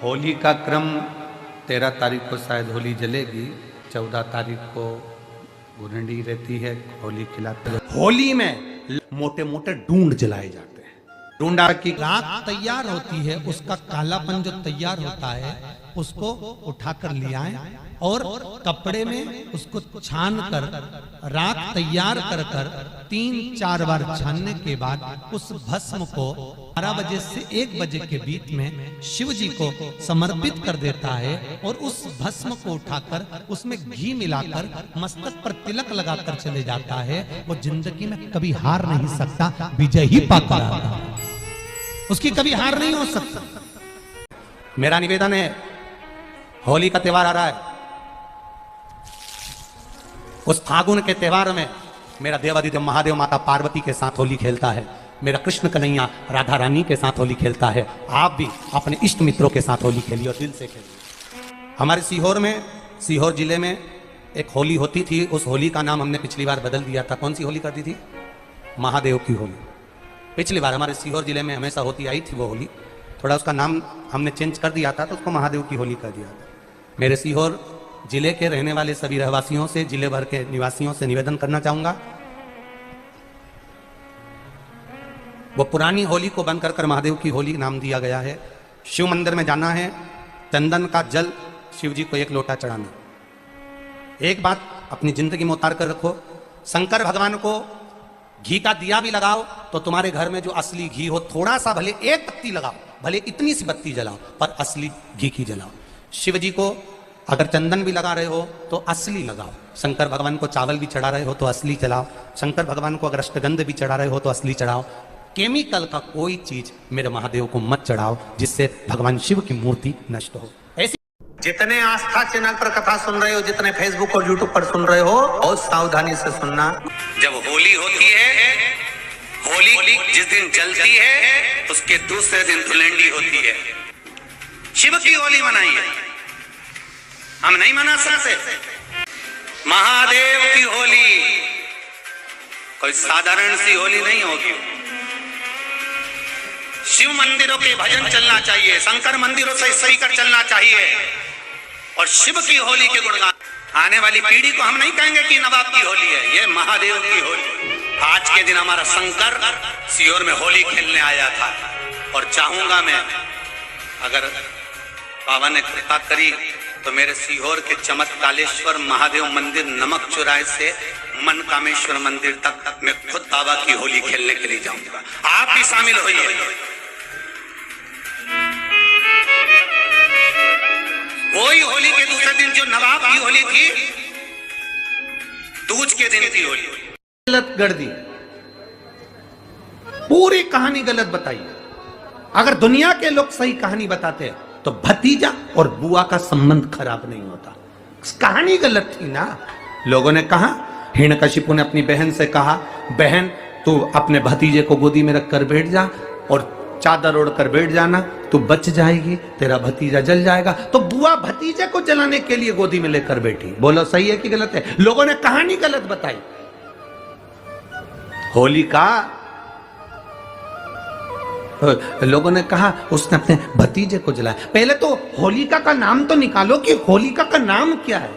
होली का क्रम 13 तारीख को शायद होली जलेगी, 14 तारीख को गुरंडी रहती है, होली खिलाते हैं। होली में मोटे मोटे डूंड जलाए जाते हैं। डूंडा की राख तैयार होती है, उसका कालापन जो तैयार होता है उसको उठाकर ले आए और कपड़े में उसको छान कर राख तैयार कर 3-4 बार छानने के बाद उस भस्म को 12 बजे से 1 बजे के बीच में शिव जी को समर्पित कर देता है और उस भस्म को उठाकर उसमें घी मिलाकर मस्तक पर तिलक लगाकर चले जाता है। वो जिंदगी में कभी हार नहीं सकता, विजय ही पाकर आता, उसकी कभी हार नहीं हो सकता। मेरा निवेदन है, होली का त्योहार आ रहा है, उस फागुन के त्योहार में मेरा देवादिदेव महादेव माता पार्वती के साथ होली खेलता है, मेरा कृष्ण कन्हैया राधा रानी के साथ होली खेलता है। आप भी अपने इष्ट मित्रों के साथ होली खेलिए और दिल से खेलिए। हमारे सीहोर जिले में एक होली होती थी, उस होली का नाम हमने पिछली बार बदल दिया था। कौन सी होली कर दी थी? महादेव की होली। पिछली बार हमारे सीहोर जिले में हमेशा होती आई थी वो होली, थोड़ा उसका नाम हमने चेंज कर दिया था तो उसको महादेव की होली कर दिया था। मेरे सीहोर जिले के रहने वाले सभी रहवासियों से, जिले भर के निवासियों से निवेदन करना चाहूंगा, वो पुरानी होली को बंद कर महादेव की होली नाम दिया गया है। शिव मंदिर में जाना है, चंदन का जल शिव जी को 1 लोटा चढ़ाना। एक बात अपनी जिंदगी में उतार कर रखो, शंकर भगवान को घी का दिया भी लगाओ तो तुम्हारे घर में जो असली घी हो, थोड़ा सा भले 1 पत्ती लगाओ, भले इतनी सी बत्ती जलाओ, पर असली घी की जलाओ। शिव जी को अगर चंदन भी लगा रहे हो तो असली लगाओ। शंकर भगवान को चावल भी चढ़ा रहे हो तो असली चढ़ाओ। शंकर भगवान को अगर अष्टगंध भी चढ़ा रहे हो तो असली चढ़ाओ। केमिकल का कोई चीज मेरे महादेव को मत चढ़ाओ जिससे भगवान शिव की मूर्ति नष्ट हो। ऐसी जितने आस्था चैनल पर कथा सुन रहे हो, जितने फेसबुक और यूट्यूब पर सुन रहे हो, बहुत सावधानी से सुनना। जब होली होती है, होली जिस दिन जलती है उसके दूसरे दिन धुलंडी होती है। शिव की होली मनाइए, हम नहीं मना सकते। महादेव की होली कोई साधारण सी होली नहीं होगी। शिव मंदिरों के भजन चलना चाहिए, शंकर मंदिरों से सही कर चलना चाहिए और शिव की होली के गुणगान। आने वाली पीढ़ी को हम नहीं कहेंगे कि नवाब की होली है, ये महादेव की होली। आज के दिन हमारा शंकर सीहोर में होली खेलने आया था और चाहूंगा मैं, अगर बाबा ने कृपा करी तो मेरे सीहोर के चमत्कालेश्वर महादेव मंदिर नमक चौराहे से मन कामेश्वर मंदिर तक मैं खुद बाबा की होली खेलने के लिए जाऊंगा। आप भी शामिल होइए। वही होली के दूसरे दिन जो नवाब की होली थी, दूज के दिन की होली गलत कर दी, पूरी कहानी गलत बताई। अगर दुनिया के लोग सही कहानी बताते हैं तो भतीजा और बुआ का संबंध खराब नहीं होता। कहानी गलत थी ना। लोगों ने कहा, हिरण्यकशिपु ने अपनी बहन से कहा, बहन तू अपने भतीजे को गोदी में रखकर बैठ जा और चादर ओढ़कर बैठ जाना, तू बच जाएगी, तेरा भतीजा जल जाएगा। तो बुआ भतीजे को जलाने के लिए गोदी में लेकर बैठी। बोलो सही है कि गलत है? लोगों ने कहानी गलत बताई। होली का लोगों ने कहा उसने अपने भतीजे को जलाया। पहले तो होलिका का नाम तो निकालो कि होलिका का नाम क्या है।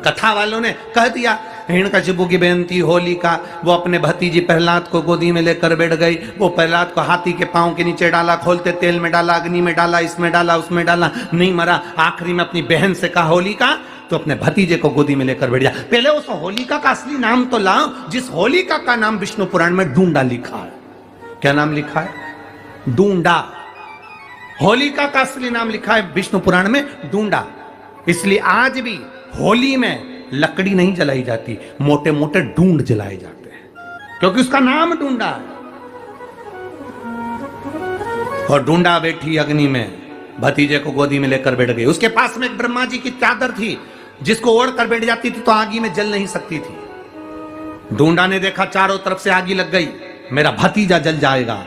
कथा वालों ने कह दिया हिरण्यकशिपु की बहन थी होलिका, वो अपने भतीजी प्रहलाद को गोदी में लेकर बैठ गई। वो प्रहलाद को हाथी के पांव के नीचे डाला, खोलते तेल में डाला, अग्नि में डाला, इसमें डाला, उसमें डाला, नहीं मरा। आखिरी में अपनी बहन से कहा होलिका, तो अपने भतीजे को गोदी में लेकर बैठ गया। पहले उस होलिका का असली नाम तो लाओ, जिस होलिका का नाम विष्णु पुराण में डूंडा लिखा है। क्या नाम लिखा है? डूंडा। होलिका का असली नाम लिखा है विष्णु पुराण में डूंडा। इसलिए आज भी होली में लकड़ी नहीं जलाई जाती, मोटे मोटे डूंड जलाए जाते हैं, क्योंकि उसका नाम डूंडा है। और डूंडा बैठी अग्नि में, भतीजे को गोदी में लेकर बैठ गई। उसके पास में एक ब्रह्मा जी की चादर थी, जिसको ओढ़ कर बैठ जाती थी तो आगी में जल नहीं सकती थी। डूंडा ने देखा चारों तरफ से आगी लग गई, मेरा भतीजा जल जाएगा।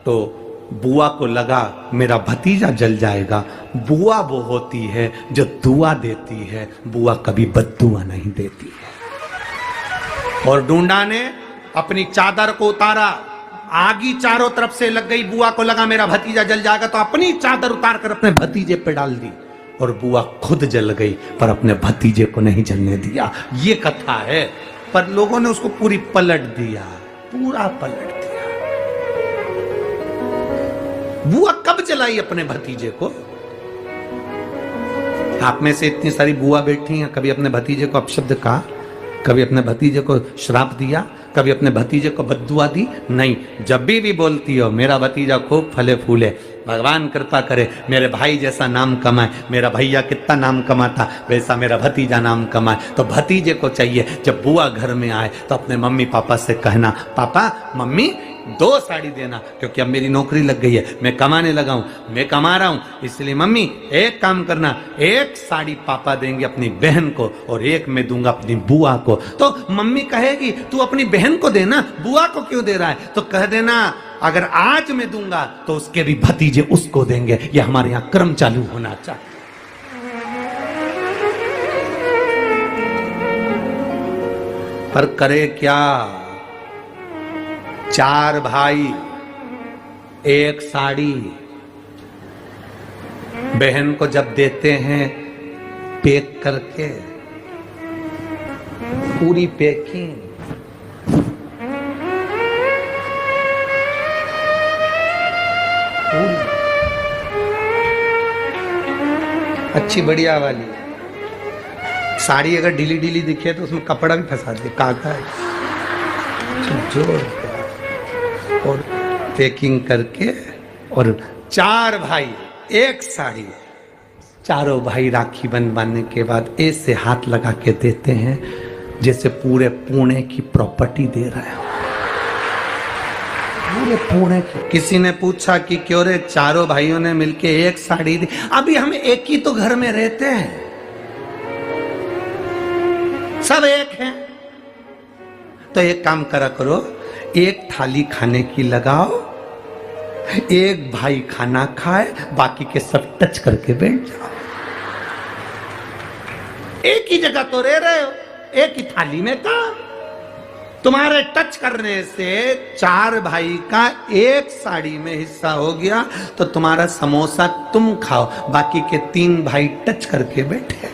तो बुआ को लगा मेरा भतीजा जल जाएगा। बुआ वो होती है जो दुआ देती है, बुआ कभी बद्दुआ नहीं देती है। और डूंडा ने अपनी चादर को उतारा, आगी चारों तरफ से लग गई। बुआ को लगा मेरा भतीजा जल जाएगा, तो अपनी चादर उतार कर अपने भतीजे पे डाल दी और बुआ खुद जल गई पर अपने भतीजे को नहीं जलने दिया। ये कथा है, पर लोगों ने उसको पूरी पलट दिया, पूरा पलट दिया। बुआ कब जलाई अपने भतीजे को? आप में से इतनी सारी बुआ बैठी हैं, कभी अपने भतीजे को अपशब्द कहा? कभी अपने भतीजे को श्राप दिया? कभी अपने भतीजे को बद्दुआ दी? नहीं। जब भी बोलती हो मेरा भतीजा खूब फले फूले, भगवान कृपा करे मेरे भाई जैसा नाम कमाए, मेरा भैया कितना नाम कमाता वैसा मेरा भतीजा नाम कमाए, तो भतीजे को चाहिए जब बुआ घर में आए तो अपने मम्मी पापा से कहना, पापा मम्मी 2 साड़ी देना, क्योंकि अब मेरी नौकरी लग गई है, मैं कमाने लगा हूं, मैं कमा रहा हूं, इसलिए मम्मी एक काम करना, 1 साड़ी पापा देंगे अपनी बहन को और 1 मैं दूंगा अपनी बुआ को। तो मम्मी कहेगी तू अपनी बहन को देना, बुआ को क्यों दे रहा है? तो कह देना अगर आज मैं दूंगा तो उसके भी भतीजे उसको देंगे। यह हमारे यहां क्रम चालू होना चाहिए। पर करे क्या? 4 भाई 1 साड़ी बहन को जब देते हैं पैक करके, पूरी पैकिंग, अच्छी बढ़िया वाली साड़ी। अगर ढीली ढीली दिखे तो उसमें कपड़ा भी फंसा दे, काटा है जोड़ और पैकिंग करके, और 4 भाई 1 साड़ी। चारों भाई राखी बनवाने के बाद ऐसे हाथ लगा के देते हैं जैसे पूरे पुणे की प्रॉपर्टी दे रहे हो, पूरे पुणे की। किसी ने पूछा कि क्यों रे चारों भाइयों ने मिलके 1 साड़ी दी? अभी हम एक ही तो घर में रहते हैं, सब एक हैं। तो एक काम करा करो, 1 थाली खाने की लगाओ, 1 भाई खाना खाए, बाकी के सब टच करके बैठ जाओ। एक ही जगह तो रह रहे हो, एक ही थाली में काम। तुम्हारे टच करने से 4 भाई का 1 साड़ी में हिस्सा हो गया, तो तुम्हारा समोसा तुम खाओ, बाकी के 3 भाई टच करके बैठे,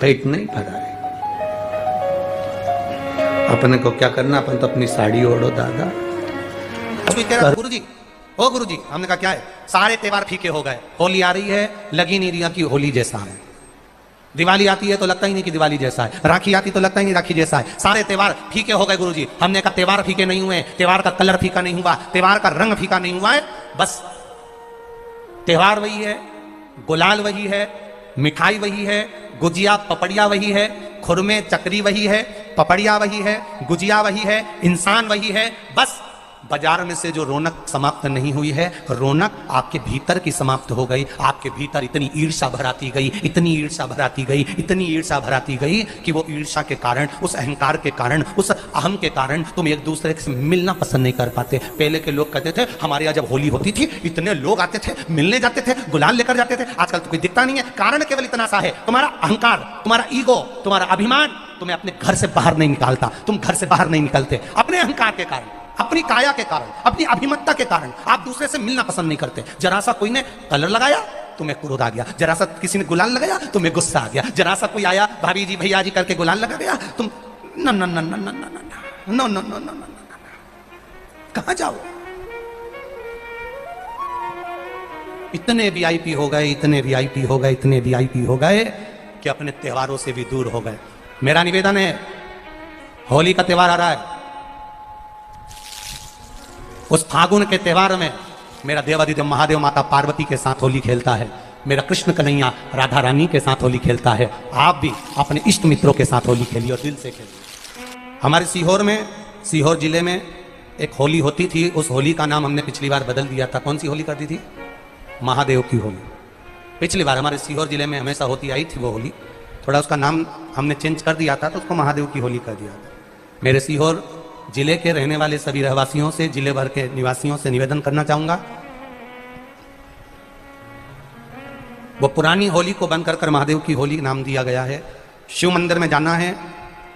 पेट नहीं भरा है। अपने को क्या करना, अपन तो अपनी साड़ी ओढ़ो दादा। अभी कह रहा गुरुजी, ओ गुरुजी, हमने कहा क्या है? सारे त्योहार फीके हो गए, होली आ रही है, लगी नहीं रही कि होली जैसा है, दिवाली आती है तो लगता ही नहीं कि दिवाली जैसा है, राखी आती तो लगता ही नहीं राखी जैसा है, सारे त्योहार फीके हो गए गुरुजी। हमने कहा त्योहार फीके नहीं हुए, त्योहार का कलर फीका नहीं हुआ, त्योहार का रंग फीका नहीं हुआ है, बस त्योहार वही है, गुलाल वही है, मिठाई वही है, गुजिया पपड़िया वही है, खुरमे चकरी वही है, पपड़िया वही है, गुजिया वही है, इंसान वही है। बस बाजार में से जो रौनक समाप्त नहीं हुई है, रौनक आपके भीतर की समाप्त हो गई। आपके भीतर इतनी ईर्ष्या भराती गई, इतनी ईर्ष्या भराती गई, इतनी ईर्ष्या भराती गई कि वो ईर्ष्या के कारण, उस अहंकार के कारण, उस अहम के कारण तुम एक दूसरे से मिलना पसंद नहीं कर पाते। पहले के लोग कहते थे हमारे यहाँ जब होली होती थी इतने लोग आते थे, मिलने जाते थे, गुलाल लेकर जाते थे। आजकल तो कोई दिखता नहीं है। कारण केवल इतना सा है, तुम्हारा अहंकार, तुम्हारा ईगो, तुम्हारा अभिमान तुम्हें अपने घर से बाहर नहीं निकालता। तुम घर से बाहर नहीं निकलते अपने अहंकार के कारण, अपनी काया के कारण, अपनी अभिमतता के कारण। आप दूसरे से मिलना पसंद नहीं करते। जरा सा कोई ने कलर लगाया तुम्हें क्रोध आ गया, जरा सा किसी ने गुलाल लगाया तुम्हें गुस्सा आ गया, जरा सा कोई आया भाभी जी भैया जी करके गुलाल लगा गया, तुम न न न न न न न न न, कहां जाओ? इतने वीआईपी हो गए, इतने वीआईपी हो गए, इतने वीआईपी हो गए कि अपने त्योहारों से भी दूर हो गए। मेरा निवेदन है, होली का त्योहार आ रहा है, उस फागुन के त्योहार में मेरा देवाधिदेव महादेव माता पार्वती के साथ होली खेलता है, मेरा कृष्ण कन्हैया राधा रानी के साथ होली खेलता है। आप भी अपने इष्ट मित्रों के साथ होली खेलिए और दिल से खेलिए। हमारे सीहोर में, सीहोर जिले में एक होली होती थी। उस होली का नाम हमने पिछली बार बदल दिया था। कौन सी होली कर दी थी? महादेव की होली। पिछली बार हमारे सीहोर जिले में हमेशा होती आई थी वो होली, थोड़ा उसका नाम हमने चेंज कर दिया था तो उसको महादेव की होली कर दिया था। मेरे सीहोर जिले के रहने वाले सभी रहवासियों से, जिले भर के निवासियों से निवेदन करना चाहूंगा, वो पुरानी होली को बंद कर महादेव की होली नाम दिया गया है। शिव मंदिर में जाना है,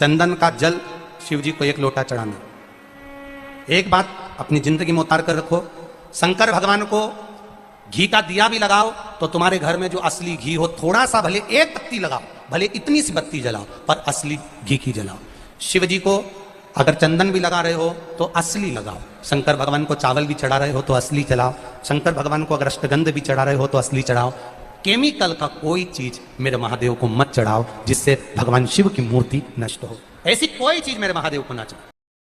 चंदन का जल शिव जी को 1 लोटा चढ़ाना, एक बात अपनी जिंदगी में उतार कर रखो, शंकर भगवान को घी का दिया भी लगाओ तो तुम्हारे घर में जो असली घी हो, थोड़ा सा भले एक पत्ती लगाओ, भले इतनी सी बत्ती जलाओ, पर असली घी की जलाओ। शिव जी को अगर चंदन भी लगा रहे हो तो असली लगाओ। शंकर भगवान को चावल भी चढ़ा रहे हो तो असली चढ़ाओ। शंकर भगवान को अगर अष्टगंध भी चढ़ा रहे हो तो असली चढ़ाओ। केमिकल का कोई चीज मेरे महादेव को मत चढ़ाओ जिससे भगवान शिव की मूर्ति नष्ट हो। ऐसी कोई चीज मेरे महादेव को ना चढ़ाओ।